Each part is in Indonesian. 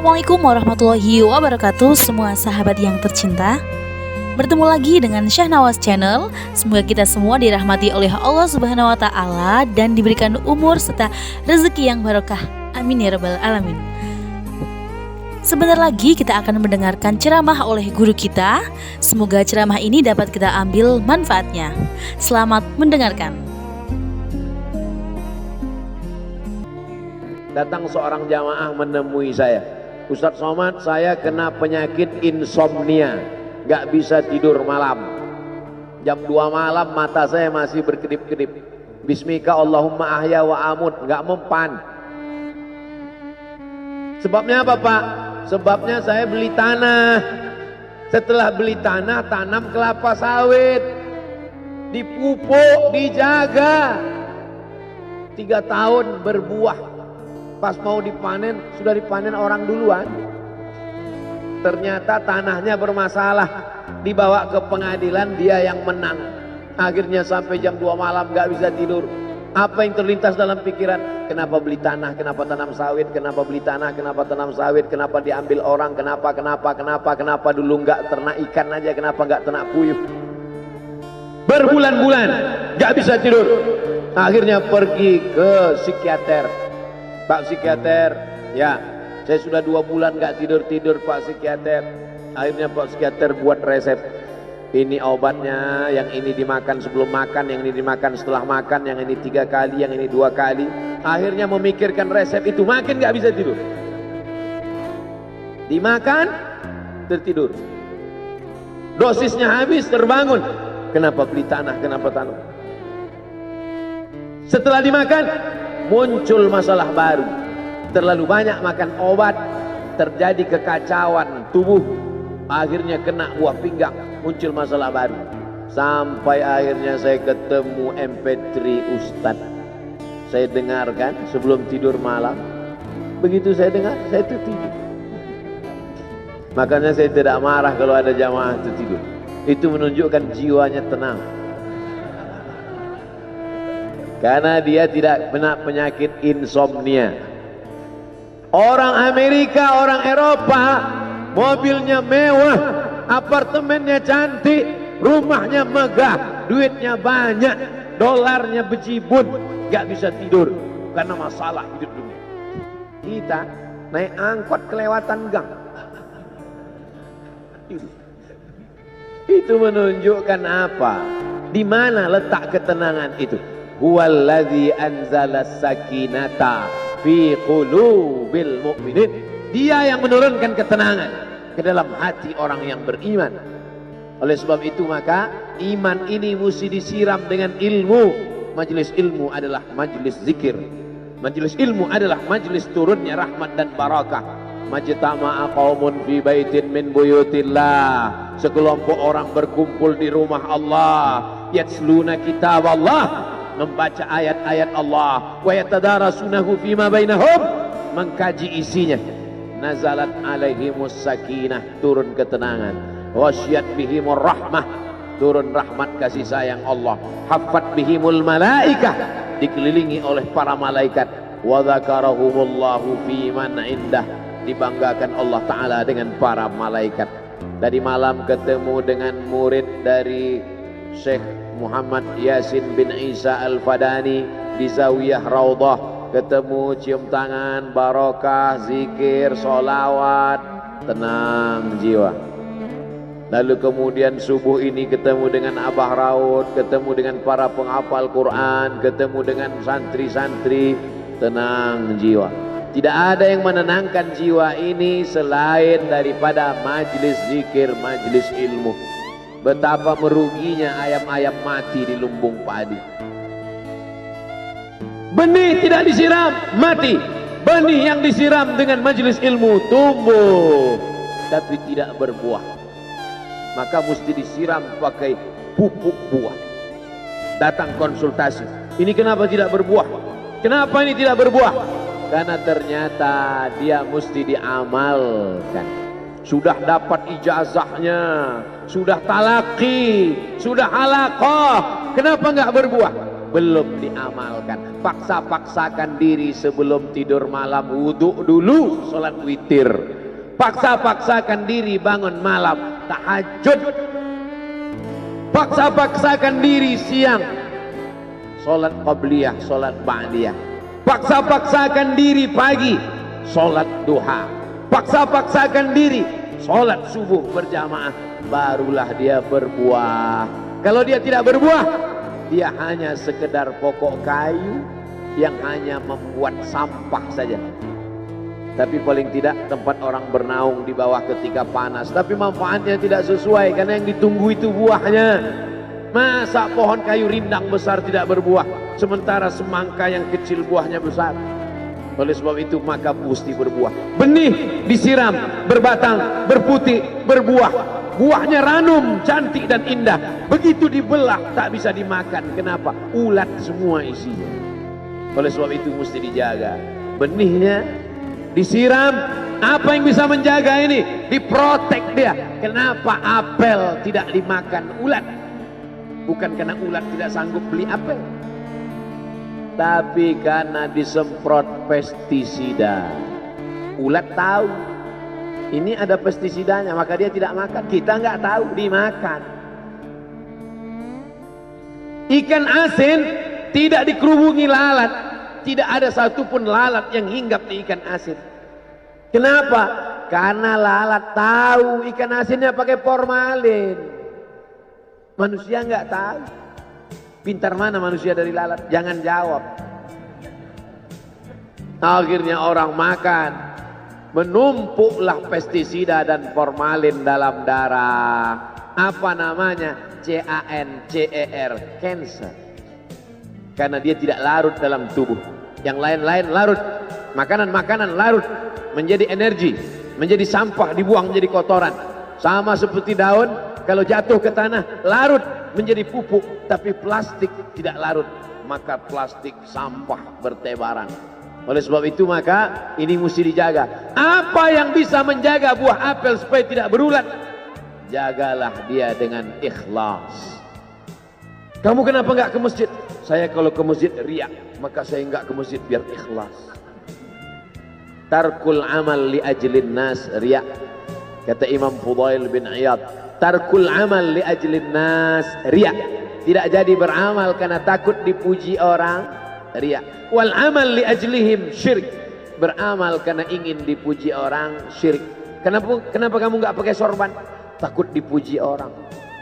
Assalamualaikum warahmatullahi wabarakatuh, semua sahabat yang tercinta. Bertemu lagi dengan Syahnawas Channel. Semoga kita semua dirahmati oleh Allah Subhanahu wa Ta'ala dan diberikan umur serta rezeki yang barokah. Amin ya rabbal alamin. Sebentar lagi kita akan mendengarkan ceramah oleh guru kita. Semoga ceramah ini dapat kita ambil manfaatnya. Selamat mendengarkan. Datang seorang jamaah menemui saya, Ustadz Somad, saya kena penyakit insomnia, gak bisa tidur malam. Jam 2 malam mata saya masih berkedip-kedip. Bismika Allahumma ahya wa amut, gak mempan. Sebabnya apa Pak? Sebabnya saya beli tanah. Setelah beli tanah, tanam kelapa sawit, dipupuk, dijaga, 3 tahun berbuah. Pas mau dipanen, sudah dipanen orang duluan. Ternyata tanahnya bermasalah. Dibawa ke pengadilan, dia yang menang. Akhirnya sampai jam 2 malam gak bisa tidur. Apa yang terlintas dalam pikiran? Kenapa beli tanah, kenapa tanam sawit, kenapa beli tanah, kenapa tanam sawit, kenapa diambil orang, kenapa dulu gak ternak ikan aja, kenapa gak ternak puyuh. Berbulan-bulan gak bisa tidur. Akhirnya pergi ke psikiater. Pak psikiater, ya saya sudah 2 bulan gak tidur-tidur Pak psikiater. Akhirnya Pak psikiater buat resep. Ini obatnya, yang ini dimakan sebelum makan, yang ini dimakan setelah makan, yang ini 3 kali, yang ini 2 kali. Akhirnya memikirkan resep itu, makin gak bisa tidur. Dimakan, tertidur. Dosisnya habis, terbangun. Kenapa beli tanah, kenapa tanam? Setelah dimakan, muncul masalah baru. Terlalu banyak makan obat, terjadi kekacauan tubuh. Akhirnya kena buah pinggang, muncul masalah baru. Sampai akhirnya saya ketemu MP3 Ustadz. Saya dengarkan sebelum tidur malam. Begitu saya dengar, saya tertidur. Makanya saya tidak marah kalau ada jamaah tertidur. Itu menunjukkan jiwanya tenang. Karena dia tidak kena penyakit insomnia. Orang Amerika, orang Eropa, mobilnya mewah, apartemennya cantik, rumahnya megah, duitnya banyak, dolarnya bejibun, gak bisa tidur karena masalah hidup dunia. Kita naik angkot kelewatan gang. Itu menunjukkan apa? Di mana letak ketenangan itu? Huwallazi anzala sakinata fi qulubil mu'minin. Dia yang menurunkan ketenangan ke dalam hati orang yang beriman. Oleh sebab itu maka iman ini mesti disiram dengan ilmu. Majelis ilmu adalah majelis zikir. Majelis ilmu adalah majelis turunnya rahmat dan barakah. Majtama'a qaumun fi baitin min buyutillah. Sekelompok orang berkumpul di rumah Allah, yatsluna kitab Allah, membaca ayat-ayat Allah, wa yatadarasunahu fima bainahum, mengkaji isinya. Nazalat alaihimus sakinah, turun ketenangan. Wasyat bihimur rahmah, turun rahmat kasih sayang Allah. Haffat bihimul malaikah, dikelilingi oleh para malaikat. Wa dzakarahumullahu fi man indah, dibanggakan Allah Ta'ala dengan para malaikat. Tadi malam ketemu dengan murid dari Syekh Muhammad Yasin bin Isa Al-Fadani di Zawiyah Raudhah. Ketemu, cium tangan, barokah, zikir, sholawat, tenang jiwa. Lalu kemudian subuh ini ketemu dengan Abah Raud, ketemu dengan para penghafal Quran, ketemu dengan santri-santri, tenang jiwa. Tidak ada yang menenangkan jiwa ini selain daripada majlis zikir, majlis ilmu. Betapa meruginya ayam-ayam mati di lumbung padi. Benih tidak disiram, mati. Benih yang disiram dengan majlis ilmu tumbuh, tapi tidak berbuah. Maka mesti disiram pakai pupuk buah. Datang konsultasi. Ini kenapa tidak berbuah? Kenapa ini tidak berbuah? Karena ternyata dia mesti diamalkan. Sudah dapat ijazahnya, sudah talaki, sudah halaqah, kenapa enggak berbuah? belum diamalkan. Paksa-paksakan diri sebelum tidur malam, wudhu dulu, sholat witir. Paksa-paksakan diri bangun malam, tahajud. Paksa-paksakan diri siang, sholat qabliyah, sholat ba'diyah. Paksa-paksakan diri pagi, sholat duha. Paksa-paksakan diri, sholat subuh berjamaah. Barulah dia berbuah. Kalau dia tidak berbuah, dia hanya sekedar pokok kayu yang hanya membuat sampah saja. Tapi paling tidak tempat orang bernaung di bawah ketika panas. Tapi manfaatnya tidak sesuai karena yang ditunggu itu buahnya. Masa pohon kayu rindang besar tidak berbuah, sementara semangka yang kecil buahnya besar. Oleh sebab itu maka mesti berbuah. Benih disiram, berbatang, berputih, berbuah. Buahnya ranum, cantik dan indah. Begitu dibelah tak bisa dimakan. Kenapa? Ulat semua isinya. Oleh sebab itu mesti dijaga. Benihnya disiram. Apa yang bisa menjaga ini? Diprotek dia. Kenapa apel tidak dimakan ulat? Bukan karena ulat tidak sanggup beli apel, tapi karena disemprot pestisida. Ulat tahu ini ada pestisidanya, maka dia tidak makan. Kita nggak tahu, dimakan. Ikan asin tidak dikerubungi lalat. Tidak ada satupun lalat yang hinggap di ikan asin. Kenapa? Karena lalat tahu ikan asinnya pakai formalin. Manusia nggak tahu. Pintar mana manusia dari lalat? Jangan jawab. Akhirnya orang makan, menumpuklah pestisida dan formalin dalam darah. Apa namanya? CANCER, cancer. Karena dia tidak larut dalam tubuh. Yang lain-lain larut. Makanan-makanan larut menjadi energi, menjadi sampah, dibuang menjadi kotoran. Sama seperti daun, kalau jatuh ke tanah larut menjadi pupuk. Tapi plastik tidak larut, maka plastik sampah bertebaran. Oleh sebab itu maka ini mesti dijaga. Apa yang bisa menjaga buah apel supaya tidak berulat? Jagalah dia dengan ikhlas. Kamu kenapa nggak ke masjid? Saya kalau ke masjid riak, maka saya nggak ke masjid biar ikhlas. Tarkul amal li ajlin nas riak. Kata Imam Fudail bin Iyad, tarkul amal li ajlin nas riak. Tidak jadi beramal karena takut dipuji orang, riak. Wal amal li ajlihim syirik. Beramal karena ingin dipuji orang, syirik. Kenapa kamu nggak pakai sorban? Takut dipuji orang,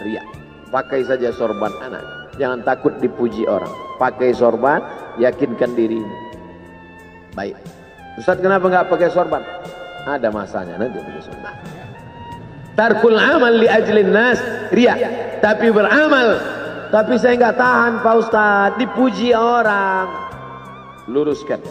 riak. Pakai saja sorban anak, jangan takut dipuji orang. Pakai sorban, yakinkan dirimu. Baik. Ustaz kenapa nggak pakai sorban? Ada masanya nanti pakai sorban. Tarkul amal li ajlin nas riya. Tapi beramal, tapi saya nggak tahan Pak Ustaz, dipuji orang. Luruskan,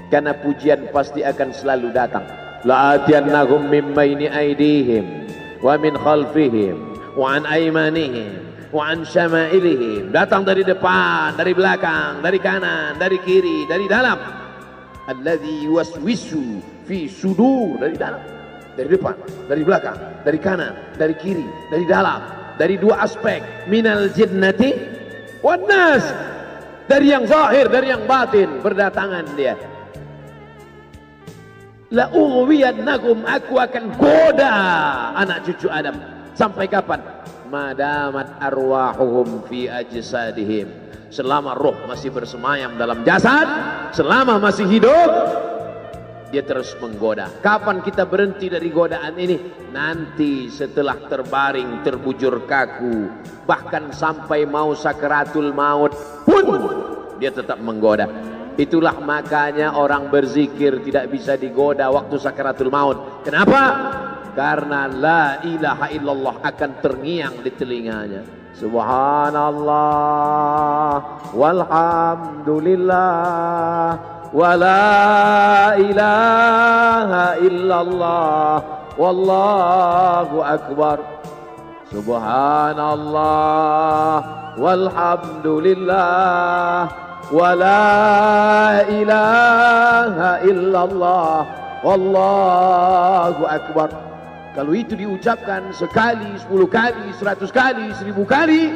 karena pujian pasti akan selalu datang. La'atiyannahum min baini aydihim wa min khalfihim wa an aymanihim wa an syama'ilihim. Datang dari depan, dari belakang, dari kanan, dari kiri, dari dalam. Alladzi yuwaswisu fi sudur, dari dalam, dari depan, dari belakang, dari kanan, dari kiri, dari dalam, dari dua aspek, minal jinnati wan nas, dari yang zahir, dari yang batin, berdatangan dia. La ughwiyannakum, aku akan goda anak cucu Adam. Sampai kapan? Madamat arwahuhum fi ajsadihim, selama roh masih bersemayam dalam jasad, selama masih hidup, dia terus menggoda. Kapan kita berhenti dari godaan ini? Nanti setelah terbaring, terbujur kaku, bahkan sampai mau sakaratul maut pun dia tetap menggoda. Itulah makanya orang berzikir tidak bisa digoda waktu sakaratul maut. Kenapa? Karena la ilaha illallah akan terngiang di telinganya. Subhanallah walhamdulillah wa la ilaha illallah wallahu akbar. Subhanallah walhamdulillah wa la ilaha illallah wallahu akbar. Kalau itu diucapkan sekali, 10 kali, 100 kali, 1000 kali,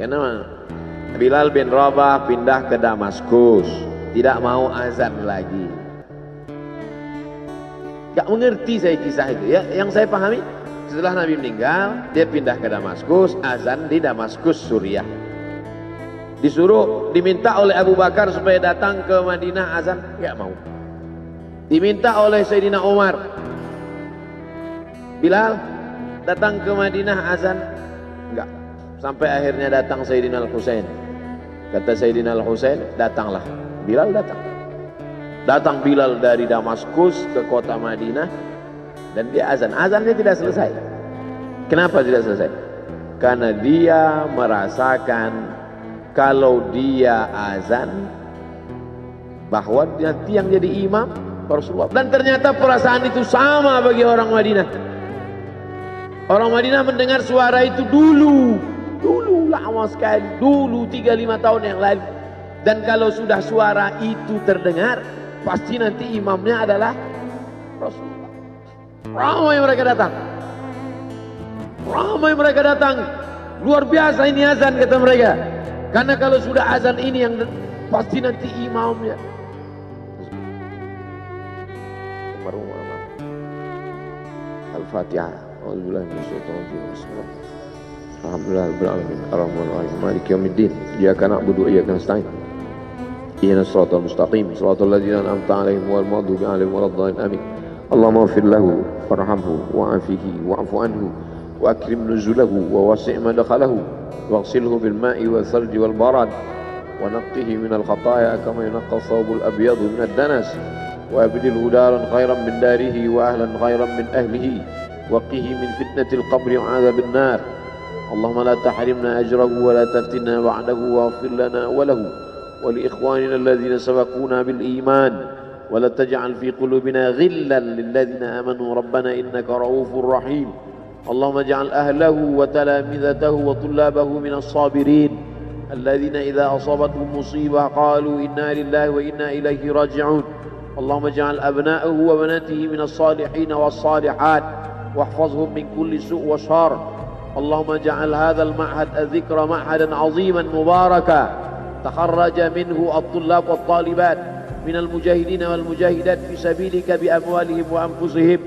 Karena Bilal bin Rabah pindah ke Damaskus, tidak mau azan lagi. Gak mengerti saya kisah itu ya. Yang saya pahami, setelah Nabi meninggal, dia pindah ke Damaskus, azan di Damaskus, Suriah. Diminta oleh Abu Bakar supaya datang ke Madinah azan, gak mau. Diminta oleh Sayyidina Umar, Bilal datang ke Madinah azan, enggak. Sampai akhirnya datang Sayyidina Al-Husain. Kata Sayyidina Al-Husain, datanglah. Bilal datang. Datang Bilal dari Damaskus ke kota Madinah dan dia azan. Azannya tidak selesai. Kenapa tidak selesai? Karena dia merasakan kalau dia azan bahwa nanti yang jadi imam Rasulullah. Dan ternyata perasaan itu sama bagi orang Madinah. Orang Madinah mendengar suara itu dulu lama sekali, dulu 3-5 tahun yang lalu. Dan kalau sudah suara itu terdengar, pasti nanti imamnya adalah Rasulullah. Ramai mereka datang. Luar biasa ini azan, kata mereka. Karena kalau sudah azan ini yang pasti nanti imamnya. Al-Fatihah. A'udzubillahi minasyaitonir rajim. Alhamdulillahirabbil alamin. Arrahmanir rahim. Maliki yaumiddin. Iyyaka na'budu wa iyyaka nasta'in. Ihdinas siratal mustaqim. Shiratal ladzina an'amta 'alaihim ghairil maghdubi 'alaihim waladdallin. Amin. Allahumma ighfir lahu warhamhu wa'afihi wa'fu anhu wa akrim nuzulahu wa wasi' madkhalahu waghsilhu bil ma'i wal thalji wal barad wa naqqihi minal khataaya kama yunqqa ath-thawbul abyadu minad danas. وأبدله دارا خيرا من داره وأهلا خيرا من أهله وقه من فتنة القبر وعذاب النار. اللهم لا تحرمنا أجره ولا تفتنا بعده واغفر لنا وله ولإخواننا الذين سبقونا بالإيمان ولا تجعل في قلوبنا غلا للذين آمنوا ربنا إنك رؤوف رحيم. اللهم اجعل أهله وتلامذته وطلابه من الصابرين الذين إذا أصابتهم مصيبة قالوا إنا لله وإنا إليه راجعون. اللهم اجعل أبناءه وبناته من الصالحين والصالحات واحفظهم من كل سوء وشر. اللهم اجعل هذا المعهد الذكر معهدا عظيما مباركا تخرج منه الطلاب والطالبات من المجاهدين والمجاهدات في سبيلك بأموالهم وأنفسهم.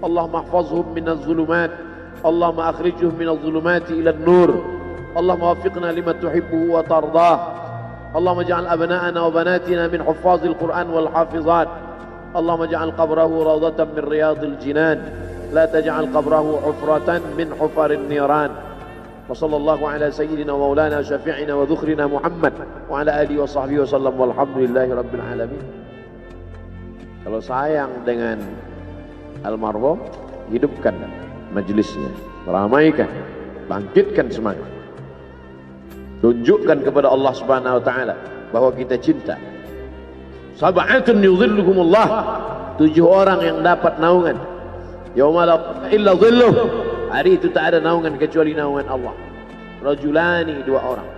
اللهم احفظهم من الظلمات. اللهم أخرجهم من الظلمات إلى النور. اللهم وفقنا لما تحبه وترضاه. اللهم اجعل أبناءنا وبناتنا من حفاظ القرآن والحافظات. اللهم اجعل قبره روضة من رياض الجنان لا تجعل قبره حفرة من حفر النيران. وصلى الله على سيدنا ومولانا شفيعنا وذخرنا محمد وعلى آله وصحبه وسلم والحمد لله رب العالمين. Kalau sayang dengan almarhum, hidupkan majelisnya, ramaikan, bangkitkan semangat. Tunjukkan kepada Allah Subhanahu wa taala bahwa kita cinta. Sab'atun yudhilluhumullah, 7 orang yang dapat naungan. Yauma la illa dhilluh, hari itu tak ada naungan kecuali naungan Allah. Rajulani, 2 orang.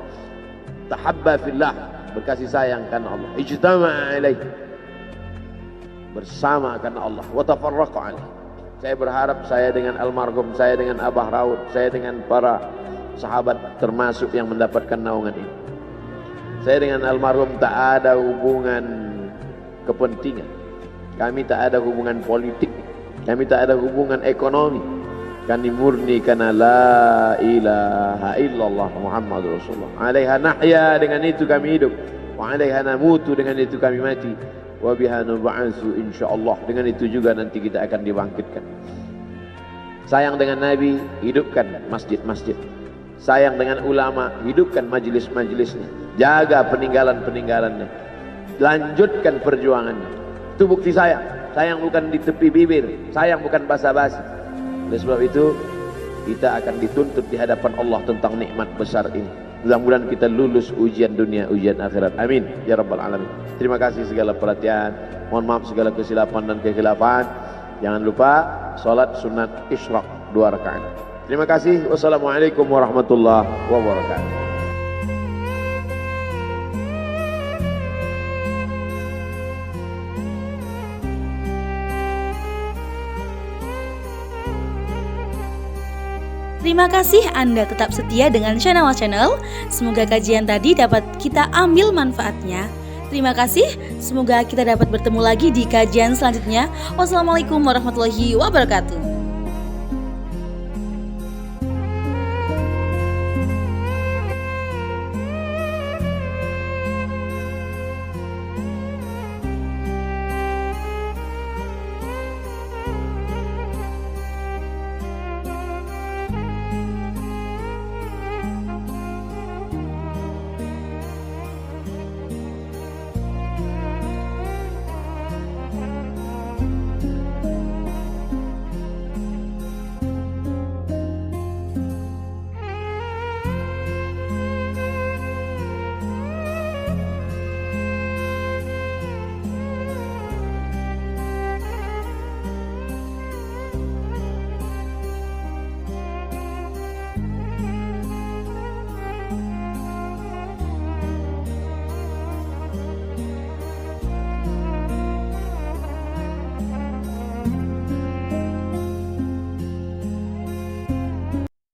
Tahabba fillah, berkasih sayang karena Allah. Ijtama'a alaih, bersama karena Allah. Wa tafarraqa alaih. Saya berharap saya dengan almarhum, saya dengan Abah Raud, saya dengan para sahabat termasuk yang mendapatkan naungan ini. Saya dengan almarhum tak ada hubungan kepentingan. Kami tak ada hubungan politik. Kami tak ada hubungan ekonomi. Kami murni karena la ilaha illallah Muhammad Rasulullah. Alaiha nahya, dengan itu kami hidup. Wa alaiha namutu, dengan itu kami mati. Wa biha nub'atsu insyaallah, dengan itu juga nanti kita akan dibangkitkan. Sayang dengan Nabi, hidupkan masjid-masjid. Sayang dengan ulama, hidupkan majelis-majelisnya. Jaga peninggalan-peninggalannya. Lanjutkan perjuangannya. Itu bukti sayang. Sayang bukan di tepi bibir, sayang bukan basa-basi. Oleh sebab itu, kita akan dituntut di hadapan Allah tentang nikmat besar ini. Mudah-mudahan kita lulus ujian dunia, ujian akhirat. Amin ya rabbal alamin. Terima kasih segala perhatian. Mohon maaf segala kesilapan dan kekhilafan. Jangan lupa salat sunat isyraq 2 rakaat. Terima kasih. Wassalamualaikum warahmatullahi wabarakatuh. Terima kasih Anda tetap setia dengan Syahnawas Channel. Semoga kajian tadi dapat kita ambil manfaatnya. Terima kasih, semoga kita dapat bertemu lagi di kajian selanjutnya. Wassalamualaikum warahmatullahi wabarakatuh.